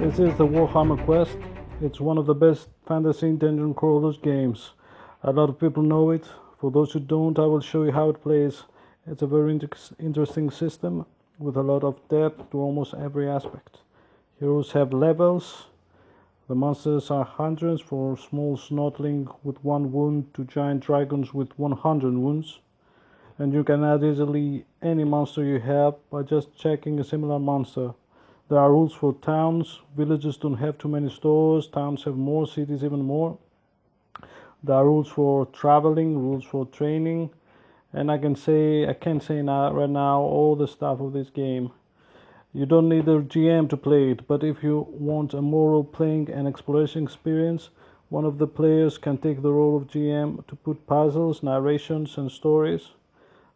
This is the Warhammer Quest. It's one of the best fantasy dungeon crawlers games. A lot of people know it. For those who don't, I will show you how it plays. It's a very interesting system with a lot of depth to almost every aspect. Heroes have levels. The monsters are hundreds, from small snotling with 1 wound to giant dragons with 100 wounds. And you can add easily any monster you have by just checking a similar monster. There are rules for towns. Villages don't have too many stores. Towns have more. Cities even more. There are rules for traveling, rules for training, and I can't say now right now all the stuff of this game. You don't need a GM to play it, but if you want a more role-playing and exploration experience, one of the players can take the role of GM to put puzzles, narrations, and stories.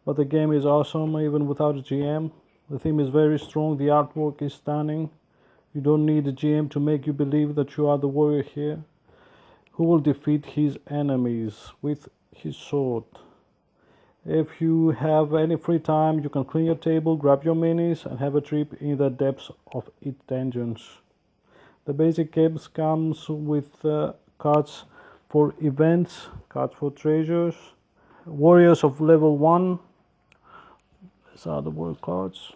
But the game is awesome even without a GM. The theme is very strong, the artwork is stunning. You don't need a GM to make you believe that you are the warrior here, who will defeat his enemies with his sword. If you have any free time, you can clean your table, grab your minis, and have a trip in the depths of its dungeons. The basic games comes with cards for events, cards for treasures, warriors of level 1. These are the war cards.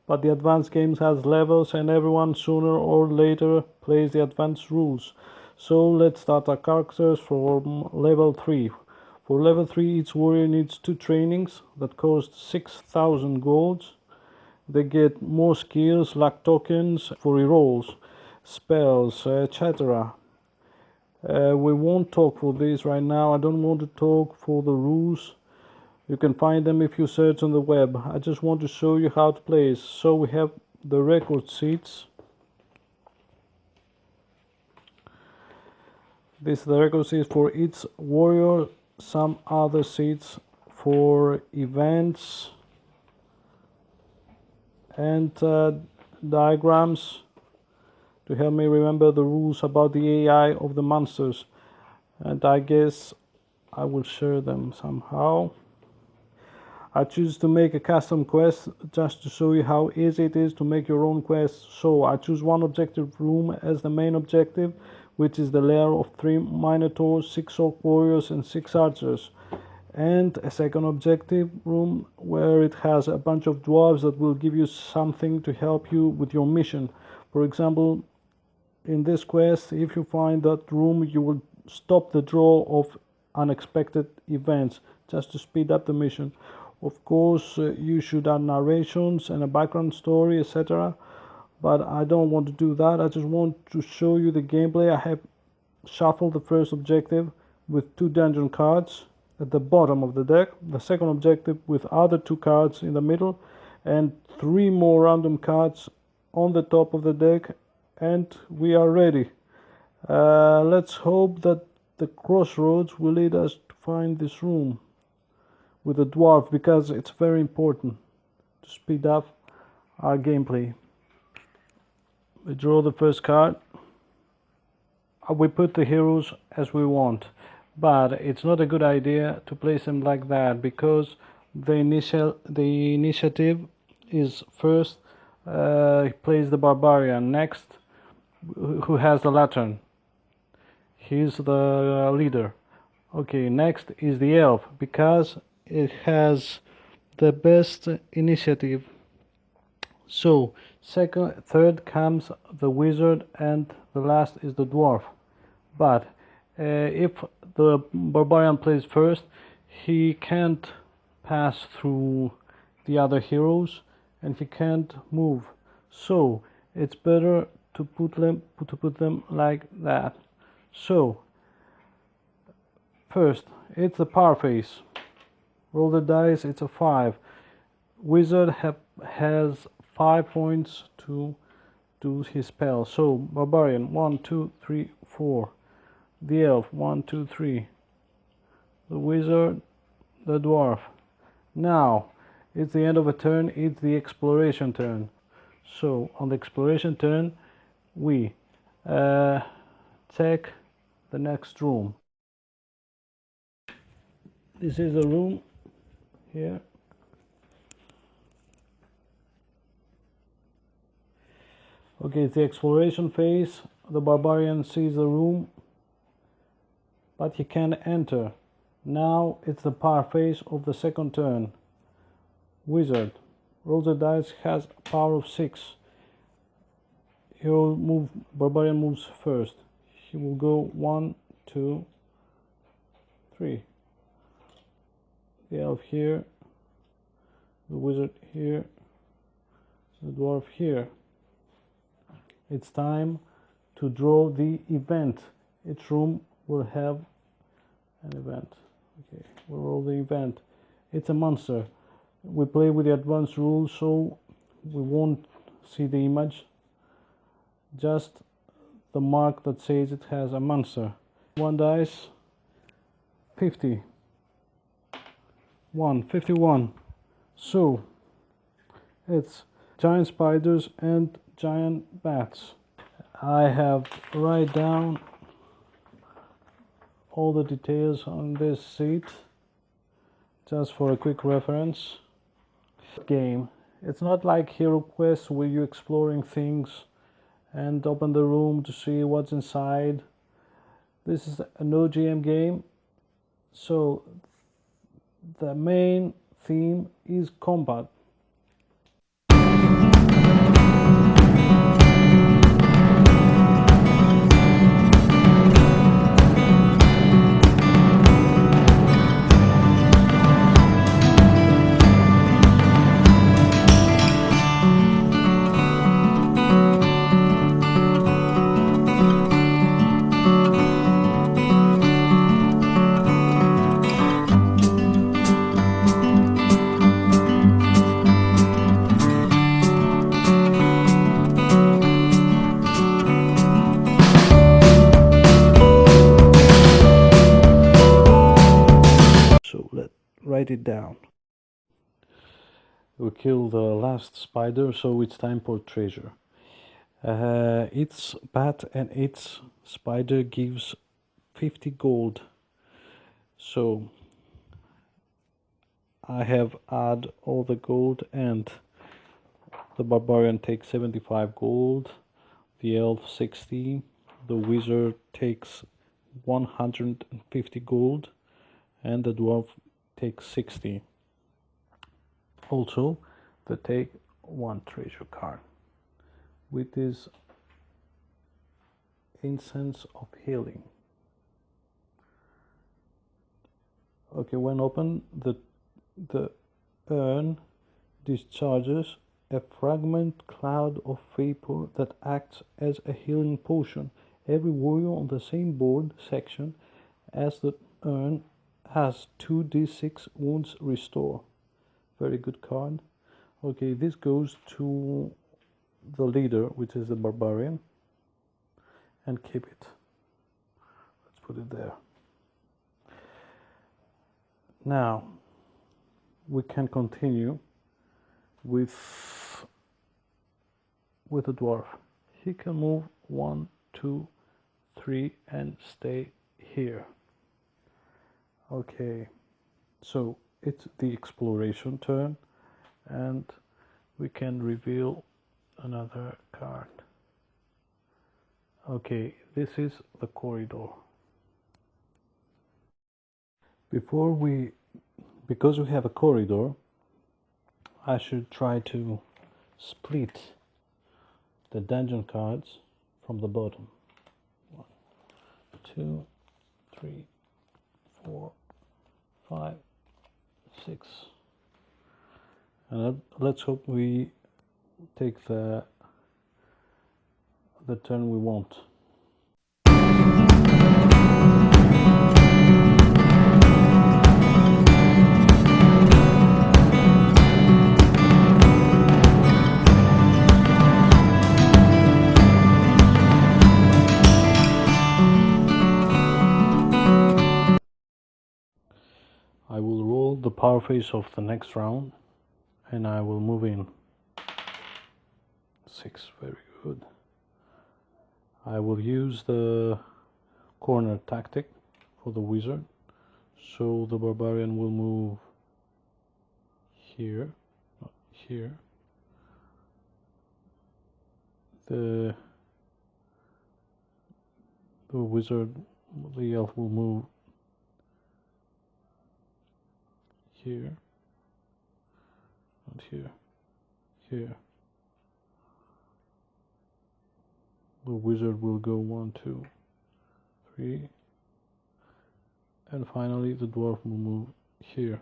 But the advanced games has levels and everyone sooner or later plays the advanced rules. So let's start our characters from level 3. For level 3 each warrior needs 2 trainings that cost 6,000 golds. They get more skills, luck tokens for rerolls, spells, etc. We won't talk for this right now. I don't want to talk for the rules. You can find them if you search on the web. I just want to show you how to play. So we have the record sheets. This is the record sheets for each warrior. Some other sheets for events and diagrams to help me remember the rules about the AI of the monsters. And I guess I will share them somehow. I choose to make a custom quest just to show you how easy it is to make your own quest. So I choose one objective room as the main objective, which is the lair of 3 minotaurs, 6 orc warriors and 6 archers. And a second objective room where it has a bunch of dwarves that will give you something to help you with your mission. For example, in this quest, if you find that room, you will stop the draw of unexpected events just to speed up the mission. Of course, you should add narrations and a background story, etc. But I don't want to do that. I just want to show you the gameplay. I have shuffled the first objective with 2 dungeon cards at the bottom of the deck, the second objective with other 2 cards in the middle, and 3 more random cards on the top of the deck, and we are ready. Let's hope that the crossroads will lead us to find this room with the dwarf, because it's very important to speed up our gameplay. We draw the first card. We put the heroes as we want, but it's not a good idea to place them like that, because the initiative is first plays the barbarian, next who has the lantern. He's the leader. Okay, next is the elf, because it has the best initiative. So third comes the wizard, and the last is the dwarf. But if the barbarian plays first, he can't pass through the other heroes and he can't move. So it's better to put them like that. So first, it's the power phase. Roll the dice, it's a 5. Wizard has 5 points to do his spell. So barbarian, 1, 2, 3, 4. The elf, 1, 2, 3. The wizard, the dwarf. Now it's the end of a turn. It's the exploration turn. So on the exploration turn, we check the next room. This is the room here. Okay, it's the exploration phase. The barbarian sees the room, but he can't enter. Now it's the power phase of the second turn. Wizard rolls the dice, has a power of 6. He will move. Barbarian moves first. He will go 1, 2, 3. The elf here, the wizard here, the dwarf here. It's time to draw the event. Each room will have an event. Okay, we'll roll the event. It's a monster. We play with the advanced rules, so we won't see the image, just the mark that says it has a monster. 1 dice, 50. 51. So it's giant spiders and giant bats. I have write down all the details on this sheet just for a quick reference. Game. It's not like Hero Quest where you're exploring things and open the room to see what's inside. This is a no GM game, so the main theme is combat. So let's write it down. We kill the last spider, so it's time for treasure. Its bat and its spider gives 50 gold. So I have add all the gold, and the barbarian takes 75 gold, the elf 60, the wizard takes 150 gold, and the dwarf takes 60. Also, they take 1 treasure card with this incense of healing. Okay, when open, the urn discharges a fragment cloud of vapor that acts as a healing potion. Every warrior on the same board section as the urn has 2d6 wounds restore. Very good card. Okay, this goes to the leader, which is the barbarian, and keep it. Let's put it there. Now we can continue with the dwarf. He can move 1, 2, 3 and stay here. Okay, so it's the exploration turn, and we can reveal another card. Okay, this is the corridor. Because we have a corridor, I should try to split the dungeon cards from the bottom. 1, 2, 3, 4, 5, 6. And let's hope we take the turn we want. I will roll the power phase of the next round, and I will move in. 6, very good. I will use the corner tactic for the wizard, so the barbarian will move here, not here, the wizard, the elf will move here and here, here. The wizard will go 1, 2, 3, and finally the dwarf will move here.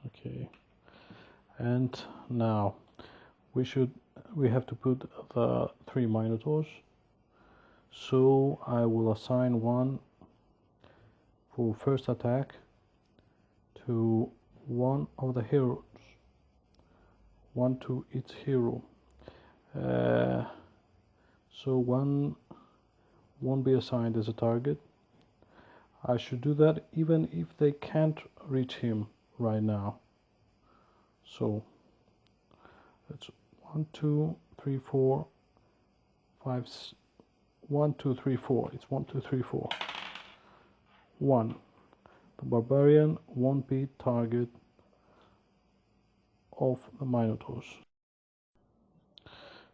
Okay, and now we have to put the 3 minotaurs. So I will assign one for first attack to one of the heroes, one to each hero. So one won't be assigned as a target. I should do that even if they can't reach him right now. So that's 1, 2, 3, 4, 5, 1, 2, 3, 4. It's 1, 2, 3, 4. 1. The barbarian won't be target of the minotaurs.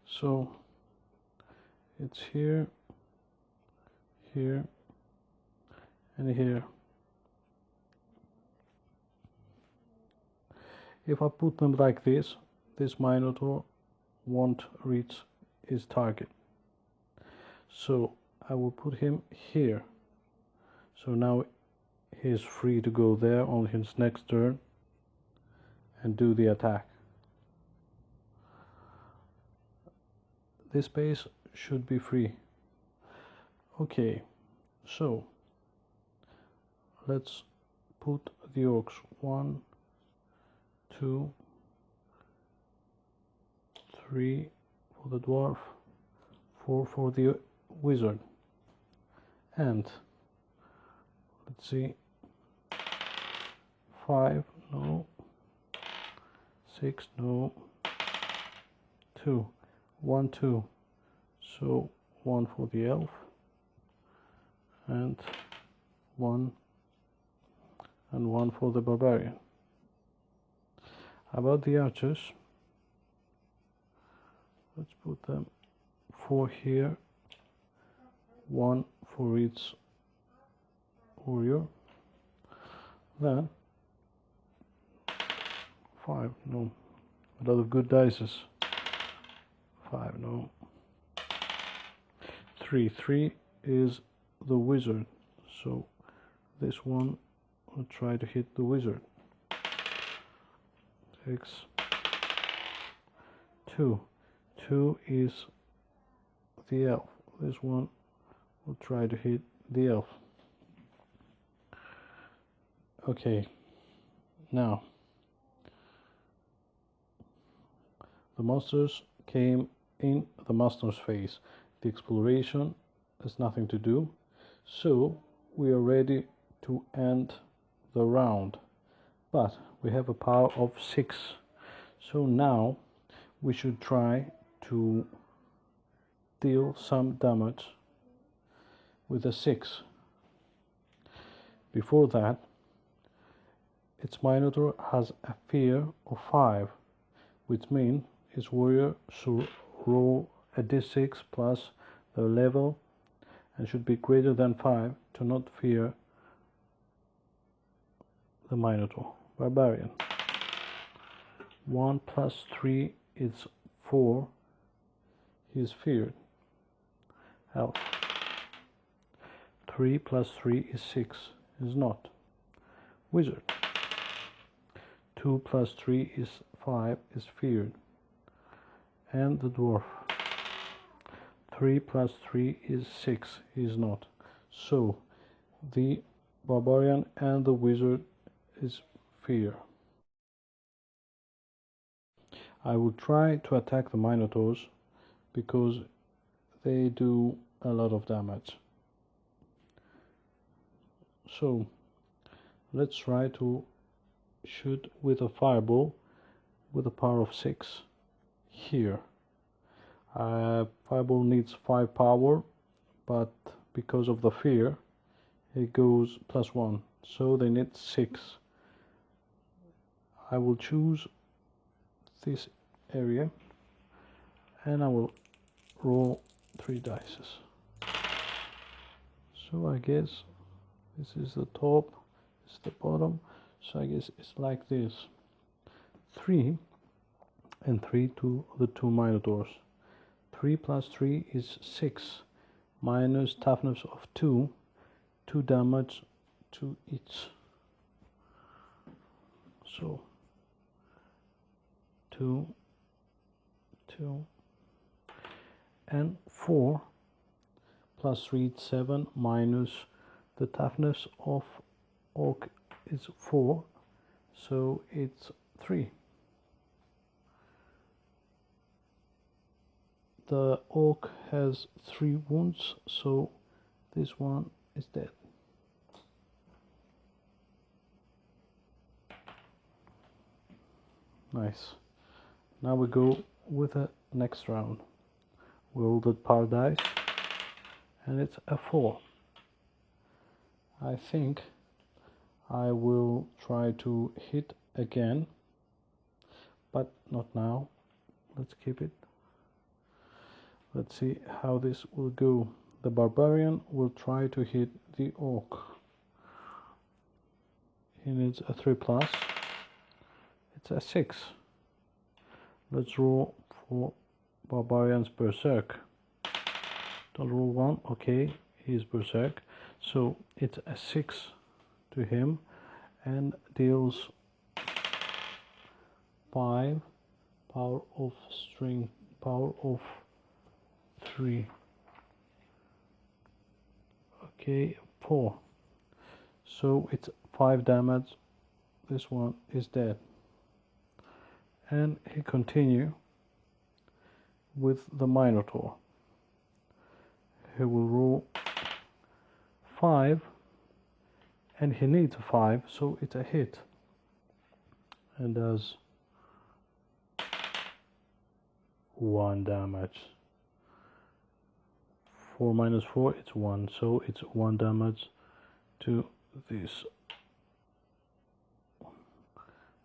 So it's here, here, and here. If I put them like this minotaur won't reach his target. So I will put him here. So now he's free to go there on his next turn and do the attack. This space should be free. Okay, so let's put the orcs 1, 2, 3 for the dwarf, 4 for the wizard, and let's see, 5, no, 6, no, 2, 1, 2, so 1 for the elf, and 1 and 1 for the barbarian. About the archers, let's put them 4 here, 1 for each warrior, then 5, no, a lot of good dices, 5, no, 3 is the wizard, so this one will try to hit the wizard. 6, 2 is the elf, this one will try to hit the elf. Okay, now the monsters came in the master's phase. The exploration has nothing to do, so we are ready to end the round, but we have a power of 6, so now we should try to deal some damage with a 6. Before that, its minotaur has a fear of 5, which means its warrior should roll a d6 plus the level and should be greater than 5 to not fear the minotaur. Barbarian, 1 plus 3 is 4, he is feared. Elf, 3 plus 3 is 6, is not. Wizard, 2 plus 3 is 5, is feared. And the dwarf, 3 plus 3 is 6, is not. So the barbarian and the wizard is fear. I will try to attack the minotaurs because they do a lot of damage. So let's try to shoot with a fireball with a power of 6 here. Fireball needs 5 power, but because of the fear it goes +1, so they need 6. I will choose this area and I will roll 3 dice. So I guess this is the top, this is the bottom, so I guess it's like this. 3 and 3 to the 2 Minotaurs. 3 plus 3 is 6, minus toughness of 2, 2 damage to each. So 2, 2, and 4 plus 3 is 7, minus the toughness of orc is 4, so it's 3. The orc has 3 wounds, so this one is dead. Nice. Now we go with the next round. We roll the power dice and it's a 4. I think I will try to hit again, but not now. Let's keep it. Let's see how this will go. The barbarian will try to hit the orc. He needs a 3 plus. It's a 6. Let's roll for barbarian's berserk. Don't roll 1. Okay, he's berserk. So it's a 6 to him and deals 5 power of strength, power of 3. Okay, 4. So it's 5 damage. This one is dead. And he continue with the Minotaur. He will roll 5 and he needs a 5, so it's a hit and does 1 damage. 4 minus 4, it's 1, so it's 1 damage to this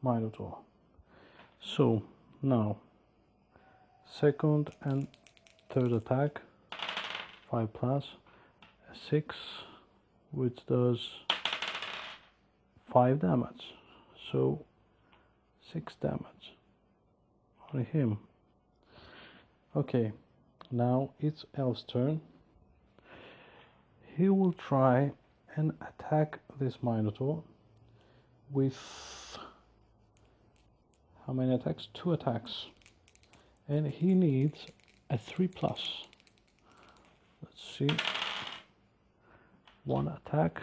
Minotaur. So now second and third attack, 5 plus, a 6, which does 5 damage, so 6 damage on him. Okay, now it's Elf's turn. He will try and attack this Minotaur with how many attacks? 2 attacks, and he needs a 3 plus. Let's see. 1 attack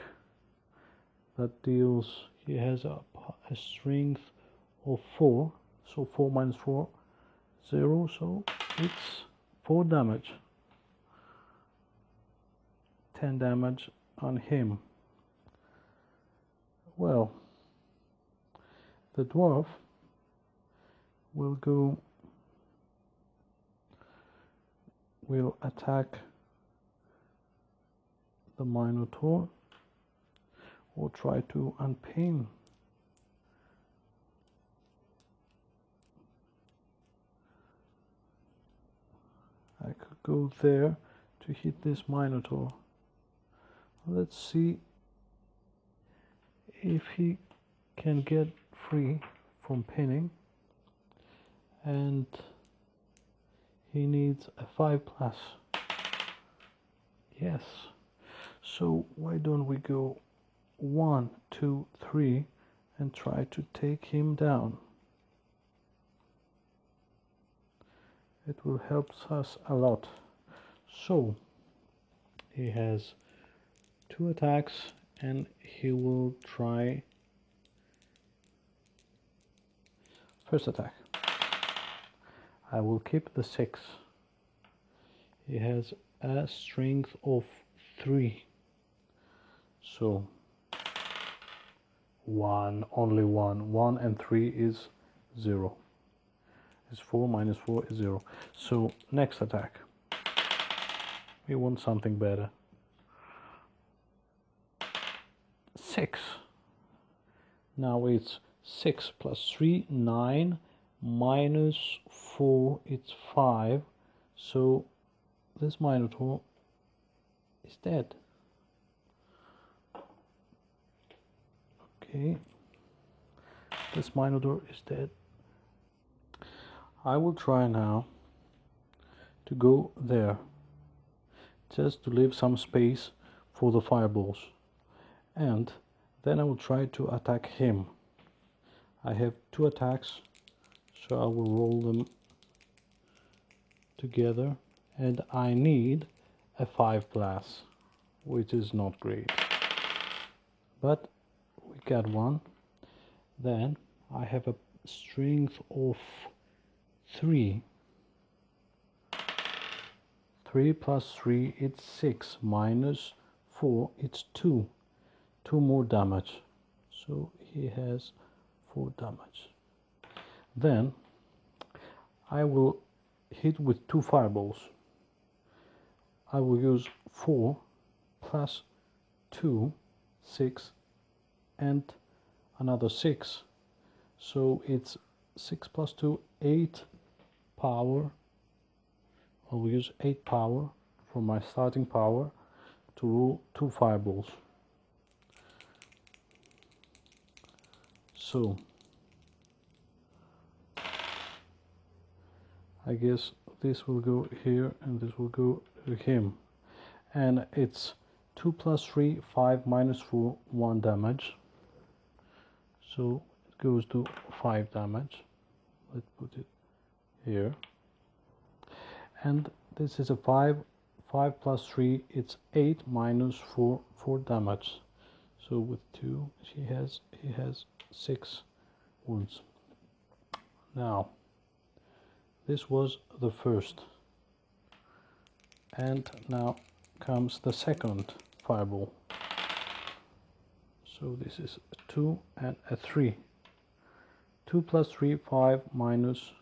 that deals, he has a strength of 4, so 4 minus 4, 0, so it's 4 damage. 10 damage on him. Well, the dwarf will attack the Minotaur or try to unpin. I could go there to hit this Minotaur. Let's see if he can get free from pinning, and he needs a 5 plus. Yes, so why don't we go 1, 2, 3 and try to take him down. It will help us a lot. So he has 2 attacks and he will try first attack. I will keep the 6. He has a strength of 3, so 1, only 1. 1 and 3 is 0. It's 4 minus 4 is 0. So next attack, we want something better. 6. Now it's 6 plus 3, 9, minus 4, it's 5. So this Minotaur is dead. Okay, this Minotaur is dead. I will try now to go there, just to leave some space for the fireballs, and then I will try to attack him. I have 2 attacks, so I will roll them together, and I need a 5 plus, which is not great, but we got one. Then I have a strength of 3. 3 plus 3, it's 6, minus 4, it's 2. 2 more damage, so he has 4 damage. Then I will hit with 2 fireballs. I will use 4 plus 2, 6, and another 6. So it's 6 plus 2, 8 power. I will use 8 power for my starting power to roll 2 fireballs. So I guess this will go here and this will go to him. And it's 2 plus 3, 5 minus 4, 1 damage. So it goes to 5 damage. Let's put it here. And this is a 5. 5 plus 3, it's 8 minus 4, 4 damage. So with 2, he has 6 wounds. Now, this was the first. And now comes the second fireball. So this is a 2 and a 3. 2 plus 3, 5 minus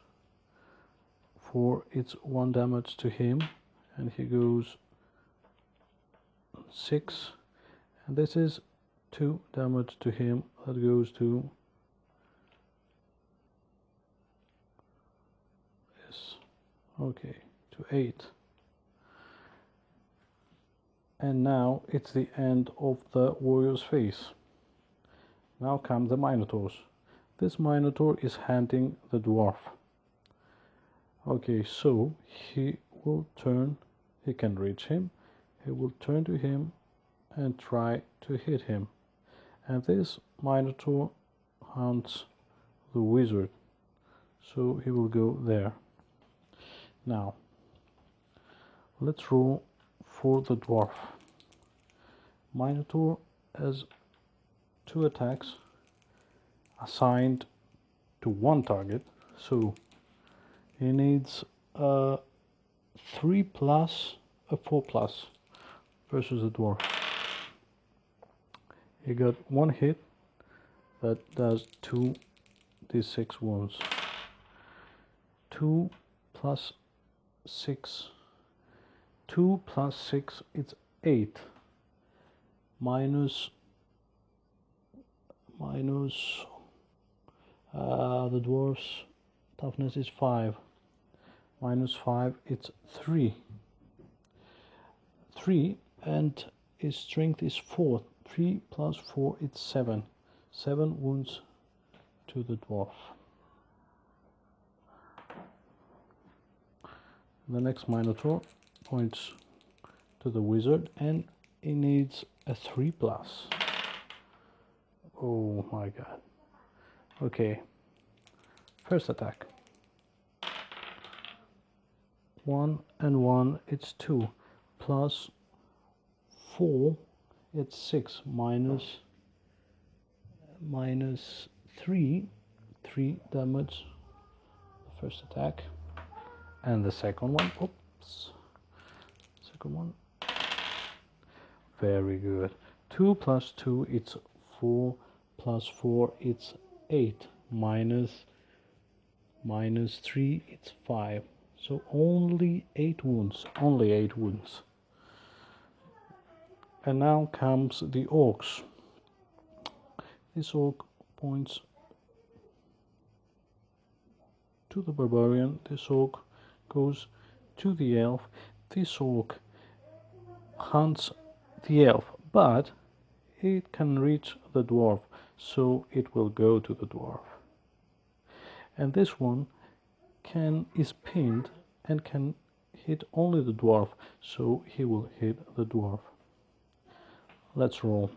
4, it's 1 damage to him, and he goes 6, and this is 2 damage to him, that goes to this, okay, to 8. And now it's the end of the warrior's phase. Now come the Minotaurs. This Minotaur is hunting the dwarf. Okay, so he will turn, he can reach him, he will turn to him and try to hit him. And this Minotaur hunts the wizard, so he will go there. Now, let's roll for the dwarf. Minotaur has 2 attacks assigned to 1 target, so he needs a 3 plus, a 4 plus versus the dwarf. He got 1 hit that does 2d6 wounds. 2 plus 6. 2 plus 6, it's 8. Minus the dwarf's toughness is 5. Minus 5, it's 3. 3, and his strength is 4. 3 plus 4, it's 7. 7 wounds to the dwarf. The next Minotaur points to the wizard, and he needs a 3 plus. Oh my god. Okay. First attack. 1 and 1, it's 2. Plus 4, it's 6. Minus 3. 3 damage. The first attack. And the second one. Oops. Second one. Very good. 2 plus 2, it's 4. Plus 4, it's 8. Minus 3, it's 5. So only 8 wounds. Only 8 wounds. And now comes the orcs. This orc points to the barbarian, this orc goes to the elf, this orc hunts the elf, but it can reach the dwarf, so it will go to the dwarf. And this one is pinned and can hit only the dwarf, so he will hit the dwarf. Let's roll.